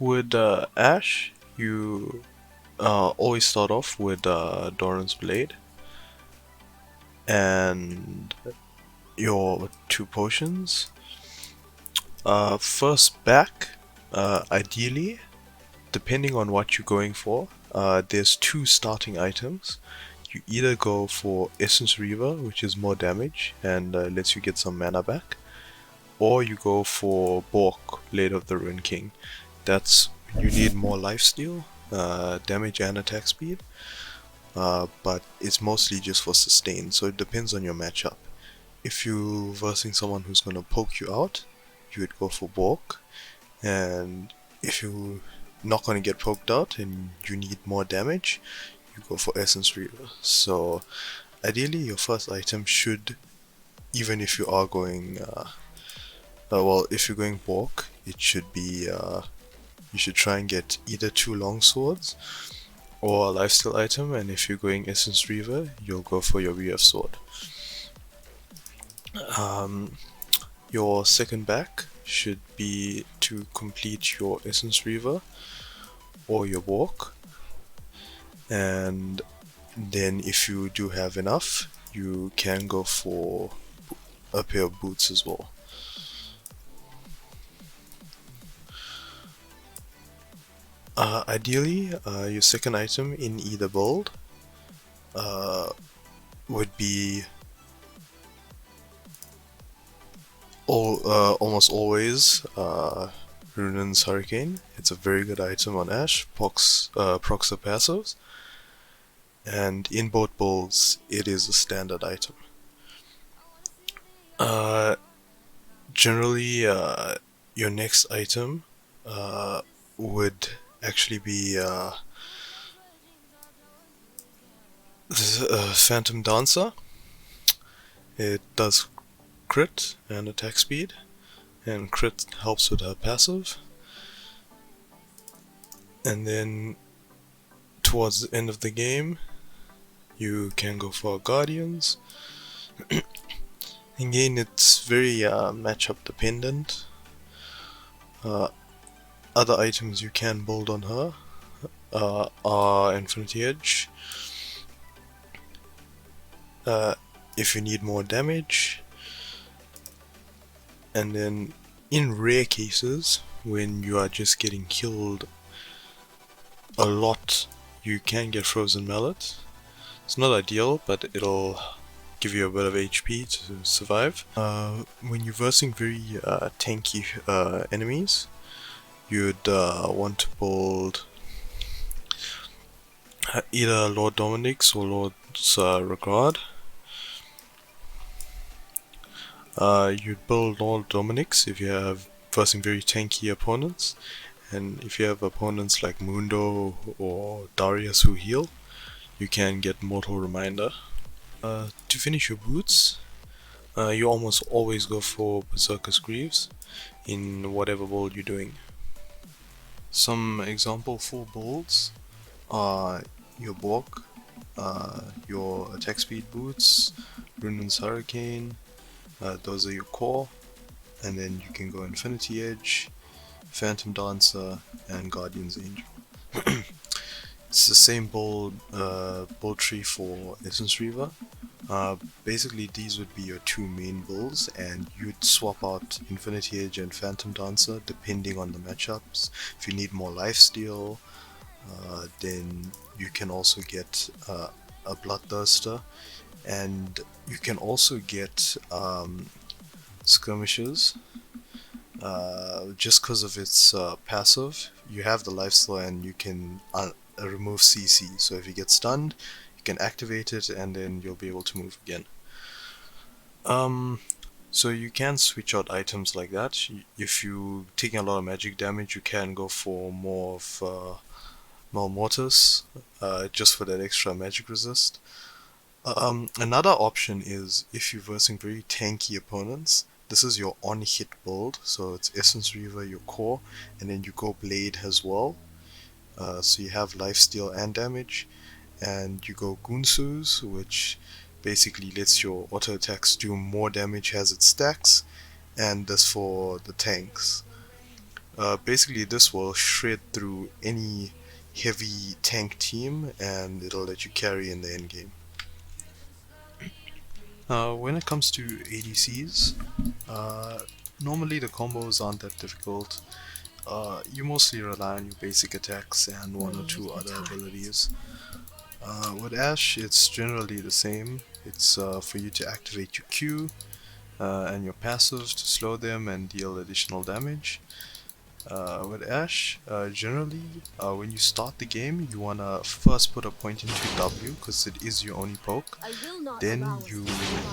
With Ashe, you always start off with Doran's Blade and your two potions. First back, ideally, depending on what you're going for, there's two starting items. You either go for Essence Reaver, which is more damage and lets you get some mana back, or you go for Bork, Blade of the Ruin King. That's you need more lifesteal, damage and attack speed, but it's mostly just for sustain, so it depends on your matchup. If you're versing someone who's gonna poke you out, you would go for Bork, and if you're not gonna get poked out and you need more damage, you go for Essence Reaver. So ideally your first item should, even if you are going, well, if you're going Bork, it should be, you should try and get either two long swords or a lifesteal item, and if you're going Essence Reaver, you'll go for your VF sword. Your second back should be to complete your Essence Reaver or your Bork, and then if you do have enough, you can go for a pair of boots as well. Ideally, your second item in either build would be almost always Runan's Hurricane. It's a very good item on Ashe, procs the passives, and in both builds it is a standard item. Generally, your next item would actually be Phantom Dancer. It does crit and attack speed, and crit helps with her passive. And then towards the end of the game, you can go for Guardians. Again, it's very matchup dependent. Other items you can build on her are Infinity Edge. If you need more damage, and then in rare cases when you are just getting killed a lot, you can get Frozen Mallet. It's not ideal, but it'll give you a bit of HP to survive. When you're versing very tanky enemies, you'd want to build either Lord Dominic's or Lord's Regard. You'd build Lord Dominic's if you have versing very tanky opponents, and if you have opponents like Mundo or Darius who heal, you can get Mortal Reminder. To finish your boots, you almost always go for Berserker's Greaves in whatever build you're doing. Some example full builds are your Bork, your attack speed boots, Runan's Hurricane, those are your core, and then you can go Infinity Edge, Phantom Dancer, and Guardian's Angel. It's the same build tree for Essence Reaver. Basically these would be your two main builds, and you'd swap out Infinity Edge and Phantom Dancer depending on the matchups. If you need more lifesteal, then you can also get a Bloodthirster, and you can also get Skirmishes. Just because of its passive, you have the lifesteal and you can remove CC, so if you get stunned, you can activate it and then you'll be able to move again. So you can switch out items like that. If you're taking a lot of magic damage, you can go for more of Malmortis, just for that extra magic resist. Another option is if you're versing very tanky opponents, this is your on-hit build, so it's Essence Reaver, your core, and then you go Blade as well. So you have lifesteal and damage, and you go Gunsus, which basically lets your auto attacks do more damage as it stacks, and that's for the tanks. Basically, this will shred through any heavy tank team and it'll let you carry in the end game. When it comes to ADCs, normally the combos aren't that difficult. You mostly rely on your basic attacks and one or two other abilities. With Ashe, it's generally the same. It's for you to activate your Q and your passive to slow them and deal additional damage. With Ashe, generally, when you start the game, you wanna first put a point into W because it is your only poke. Then you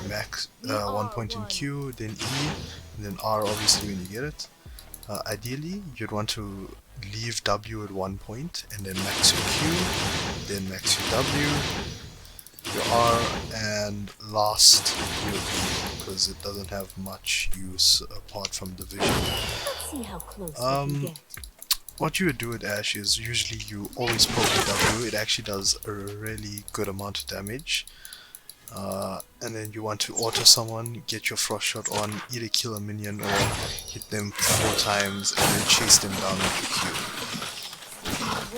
max 1 point in Q, then E, and then R obviously when you get it. Ideally, you'd want to leave W at 1 point and then max your Q, then max your W, your R, and last your E because it doesn't have much use apart from division. See how close we can get. What you would do with Ashe is usually you always poke the W. It actually does a really good amount of damage. And then you want to auto someone, get your frost shot on, either kill a minion or hit them 4 times and then chase them down with your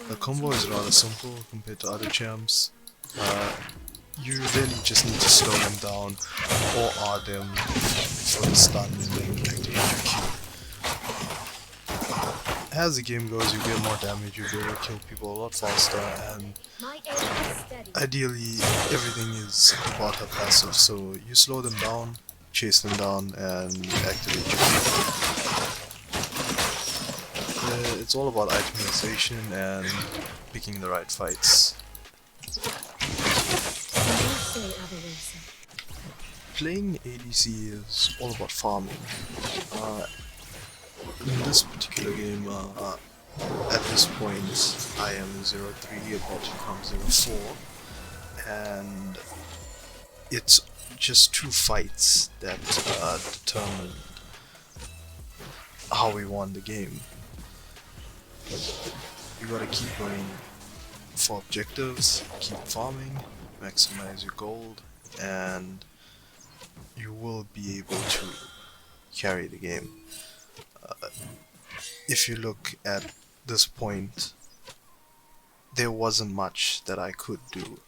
Q. The combo is rather simple compared to other champs. You really just need to slow them down or R them for the stun and then activate your Q. As the game goes, you get more damage, you'll be able to kill people a lot faster, and ideally everything is about her passive, so you slow them down, chase them down, and activate your Q. It's all about itemization and picking the right fights. Playing ADC is all about farming. In this particular game, at this point, I am 0-3, about to become 0-4, and it's just 2 fights that determined how we won the game. You gotta keep going for objectives, keep farming, maximize your gold, and you will be able to carry the game. If you look at this point, there wasn't much that I could do,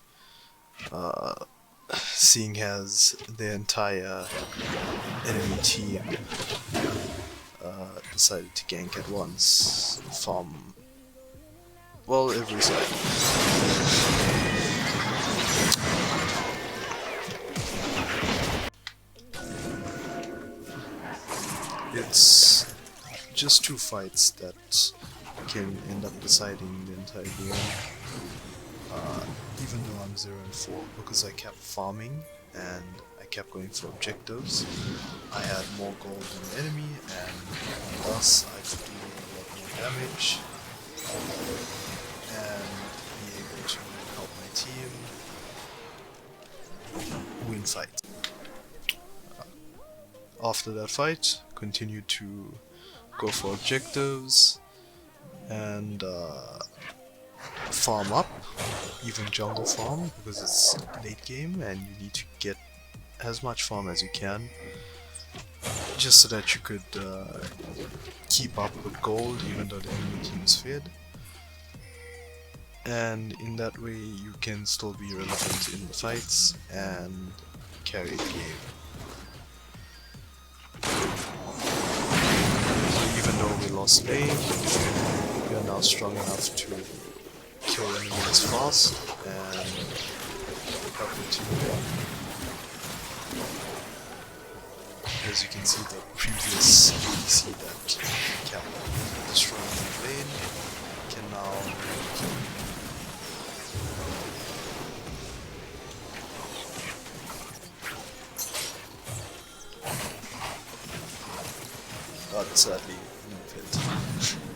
seeing as the entire enemy team decided to gank at once from, well, every side. It's just 2 fights that can end up deciding the entire game. Even though I'm 0-4, because I kept farming and I kept going for objectives, I had more gold than the enemy, and thus I could do a lot more damage and be able to help my team win fights. After that fight, continued to go for objectives and farm up, even jungle farm, because it's late game and you need to get as much farm as you can just so that you could keep up with gold even though the enemy team is fed, and in that way you can still be relevant in the fights and carry the game. Even though we lost lane, we are now strong enough to kill enemies fast and help the team win. As you can see, the previous ADC that kept destroying the lane can now kill me. But sadly, no fit.